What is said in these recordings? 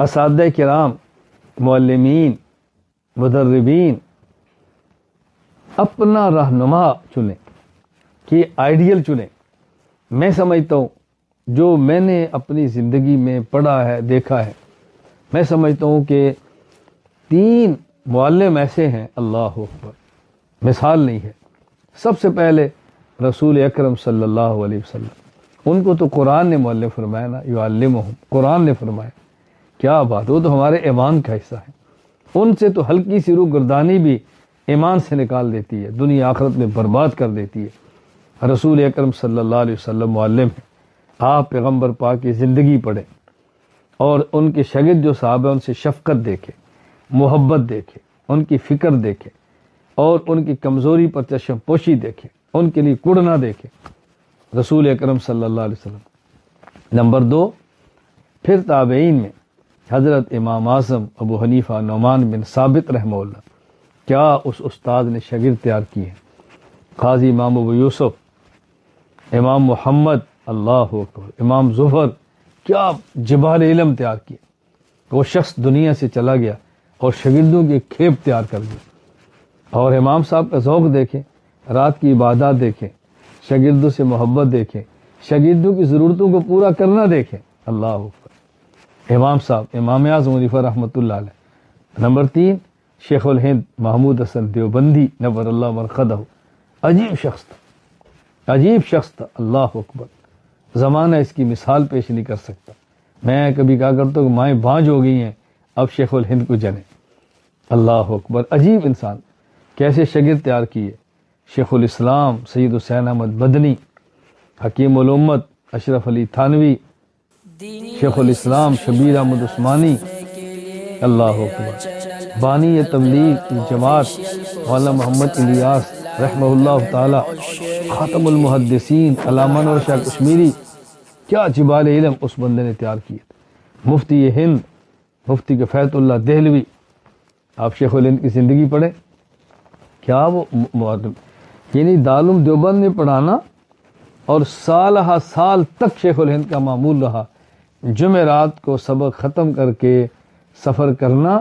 اساتذہ کرام، معلمین، مدربین اپنا رہنما چنیں کہ آئیڈیل چنیں۔ میں سمجھتا ہوں جو میں نے اپنی زندگی میں پڑھا ہے، دیکھا ہے، میں سمجھتا ہوں کہ 3 معلم ایسے ہیں، اللہ اکبر، مثال نہیں ہے۔ سب سے پہلے رسول اکرم صلی اللہ علیہ وسلم، ان کو تو قرآن نے معلم فرمایا نا، یعلمہم، قرآن نے فرمایا۔ کیا بات، وہ تو ہمارے ایمان کا حصہ ہے۔ ان سے تو ہلکی سی روح گردانی بھی ایمان سے نکال دیتی ہے، دنیا آخرت میں برباد کر دیتی ہے۔ رسول اکرم صلی اللہ علیہ وسلم معلم ہیں۔ آپ پیغمبر پاک کی زندگی پڑھیں اور ان کے شاگرد جو صحابہ ان سے شفقت دیکھیں، محبت دیکھیں، ان کی فکر دیکھیں اور ان کی کمزوری پر چشم پوشی دیکھیں، ان کے لیے کڑنا دیکھیں، رسول اکرم صلی اللہ علیہ وسلم۔ نمبر 2، پھر تابعین میں حضرت امام اعظم ابو حنیفہ نعمان بن ثابت رحمہ اللہ، کیا اس استاد نے شاگرد تیار کیے ہیں۔ قاضی امام ابو یوسف، امام محمد، اللہ اکبر، امام ظفر، کیا جبال علم تیار کیے۔ وہ شخص دنیا سے چلا گیا اور شاگردوں کی کھیپ تیار کر دی۔ اور امام صاحب کا ذوق دیکھیں، رات کی عبادات دیکھیں، شاگردوں سے محبت دیکھیں، شاگردوں کی ضرورتوں کو پورا کرنا دیکھیں، اللہ اکبر۔ امام صاحب، امام اعظم حنیفہ رحمۃ اللہ علیہ۔ نمبر 3، شیخ الہند محمود حسن دیوبندی نور اللہ مرقدہ، عجیب شخص تھا، عجیب شخص تھا، اللہ اکبر۔ زمانہ اس کی مثال پیش نہیں کر سکتا۔ میں کبھی کہا کرتا ہوں کہ مائیں بانجھ ہو گئی ہیں، اب شیخ الہند کو جنیں، اللہ اکبر، عجیب انسان۔ کیسے شاگرد تیار کیے، شیخ الاسلام سید حسین احمد مدنی، حکیم الامت اشرف علی تھانوی، شیخ الاسلام شبیر احمد عثمانی، اللہ اکبر، بانی تبلیغ جماعت مولانا محمد الیاس رحمہ اللہ تعالی، خاتم المحدثین علامہ انور شاہ کشمیری، کیا جبال علم اس بندے نے تیار کیے تھے۔ مفتی ہند، مفتی کفایت اللہ دہلوی، آپ شیخ الہند کی زندگی پڑھیں، کیا وہ یعنی دارالعلوم دیوبند میں پڑھانا اور سالہ سال تک شیخ الہند کا معمول رہا، جمعرات کو سبق ختم کر کے سفر کرنا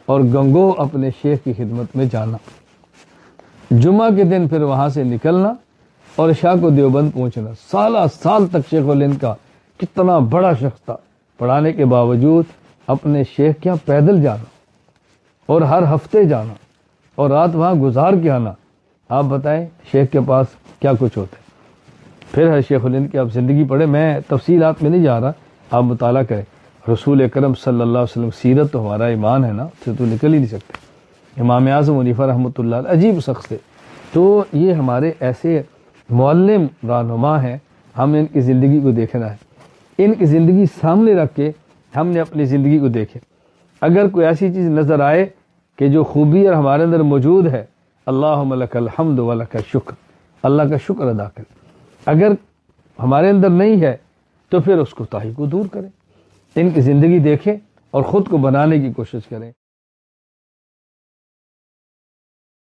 اور گنگو اپنے شیخ کی خدمت میں جانا، جمعہ کے دن پھر وہاں سے نکلنا اور عشاء کو دیوبند پہنچنا۔ سالہ سال تک شیخ الہند کا کتنا بڑا شخص تھا، پڑھانے کے باوجود اپنے شیخ کے یہاں پیدل جانا اور ہر ہفتے جانا اور رات وہاں گزار کے آنا۔ آپ بتائیں شیخ کے پاس کیا کچھ ہوتا ہے۔ پھر ہے شیخ الہند کی آپ زندگی پڑھیں، میں تفصیلات میں نہیں جا رہا، آپ مطالعہ کریں۔ رسول اکرم صلی اللہ علیہ وسلم سیرت تو ہمارا ایمان ہے نا، اس سے تو نکل ہی نہیں سکتے۔ امام اعظم حنیفہ رحمۃ اللہ علیہ، عجیب شخص تھے۔ تو یہ ہمارے ایسے معلم رہنما ہیں، ہم نے ان کی زندگی کو دیکھنا ہے، ان کی زندگی سامنے رکھ کے ہم نے اپنی زندگی کو دیکھے۔ اگر کوئی ایسی چیز نظر آئے کہ جو خوبی اور ہمارے اندر موجود ہے، اللہم لک الحمد ولک الشکر، اللہ کا شکر ادا کریں۔ اگر ہمارے اندر نہیں ہے تو پھر اس کو تاہی کو دور کریں، ان کی زندگی دیکھیں اور خود کو بنانے کی کوشش کریں۔